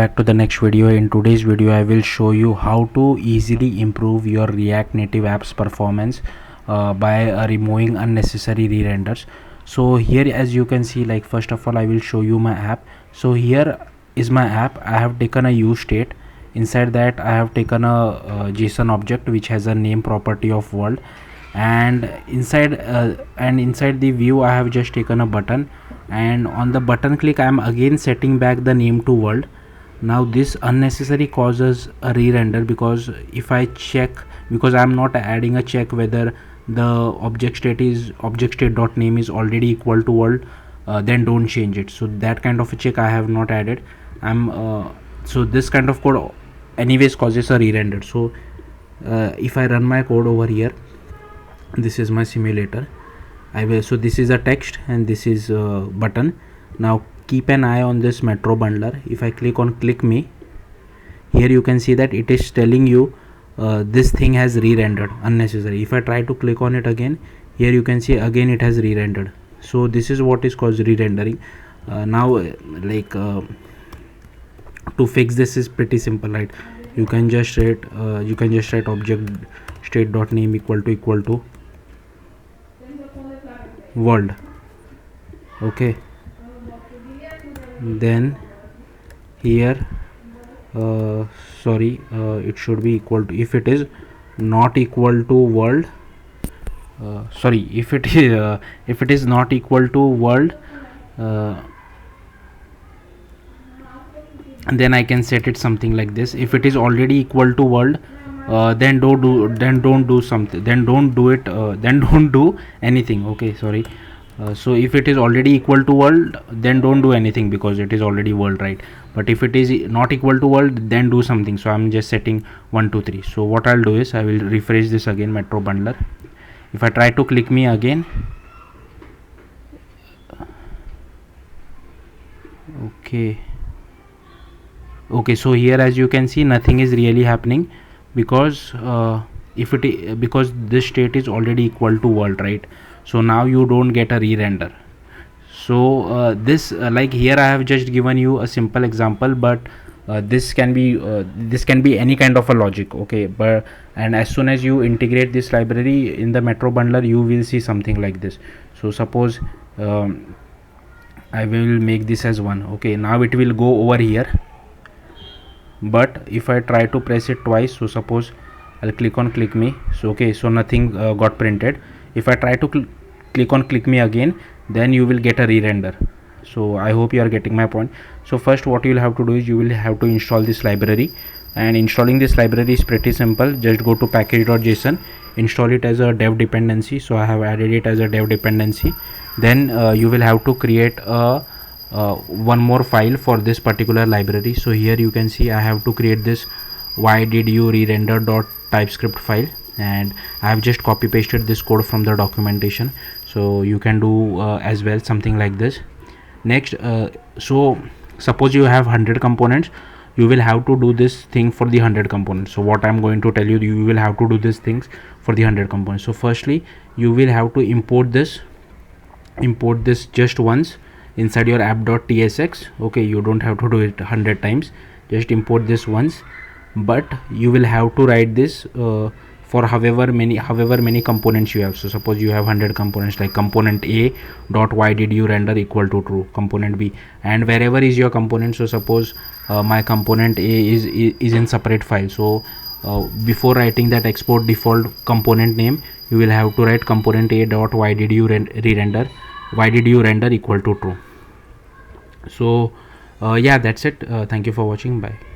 Back to the next video. In today's video I will show you how to easily improve your React Native apps performance by removing unnecessary re-renders. So here, as you can see, like first of all I will show you my app. So here is my app. I have taken a use state. Inside that I have taken a JSON object which has a name property of world, and inside the view I have just taken a button, and on the button click I am again setting back the name to world. Now this unnecessary causes a re-render, because if I check, because I am not adding a check whether the object state dot name is already equal to world, then don't change it. So that kind of a check I have not added. So this kind of code anyways causes a re-render. So if I run my code over here, this is my simulator. So this is a text and this is a button. Now keep an eye on this Metro bundler. If I click on click me, here you can see that it is telling you this thing has re-rendered unnecessary. If I try to click on it again, here you can see again it has re-rendered. So this is what is called re-rendering. To fix this is pretty simple, right? You can just write object state dot name equal to world. Okay, then here it should be equal to, if it is not equal to world, if it is not equal to world, then I can set it something like this. If it is already equal to world, then don't do anything. Okay, sorry. So if it is already equal to world, then don't do anything because it is already world, right? But if it is not equal to world, then do something. So I'm just setting 1 2 3. So what I'll do is I will refresh this again, Metro bundler. If I try to click me again, okay, so here as you can see nothing is really happening, because because this state is already equal to world, right? So now you don't get a re-render. So like here I have just given you a simple example, but this can be any kind of a logic. Okay, and as soon as you integrate this library in the Metro bundler, you will see something like this. So suppose I will make this as 1. Okay, now it will go over here, but if I try to press it twice, so suppose I'll click on click me, so okay, so nothing got printed. If I try to click on click me again, then you will get a re-render. So I hope you are getting my point. So first what you will have to do is you will have to install this library, and installing this library is pretty simple. Just go to package.json, install it as a dev dependency. So I have added it as a dev dependency. Then you will have to create a one more file for this particular library. So here you can see I have to create this why did you re-render.typescript file, and I have just copy pasted this code from the documentation. So you can do as well something like this. Next, so suppose you have 100 components, you will have to do this thing for the 100 components. So what I'm going to tell you, you will have to do these things for the 100 components. So firstly you will have to import this just once inside your app.tsx. okay, you don't have to do it 100 times, just import this once, but you will have to write this for however many components you have. So suppose you have 100 components, like component a dot why did you render equal to true, component b, and wherever is your component. So suppose my component a is in separate file. So before writing that export default component name, you will have to write component a dot why did you render equal to true. So yeah, that's it. Thank you for watching. Bye.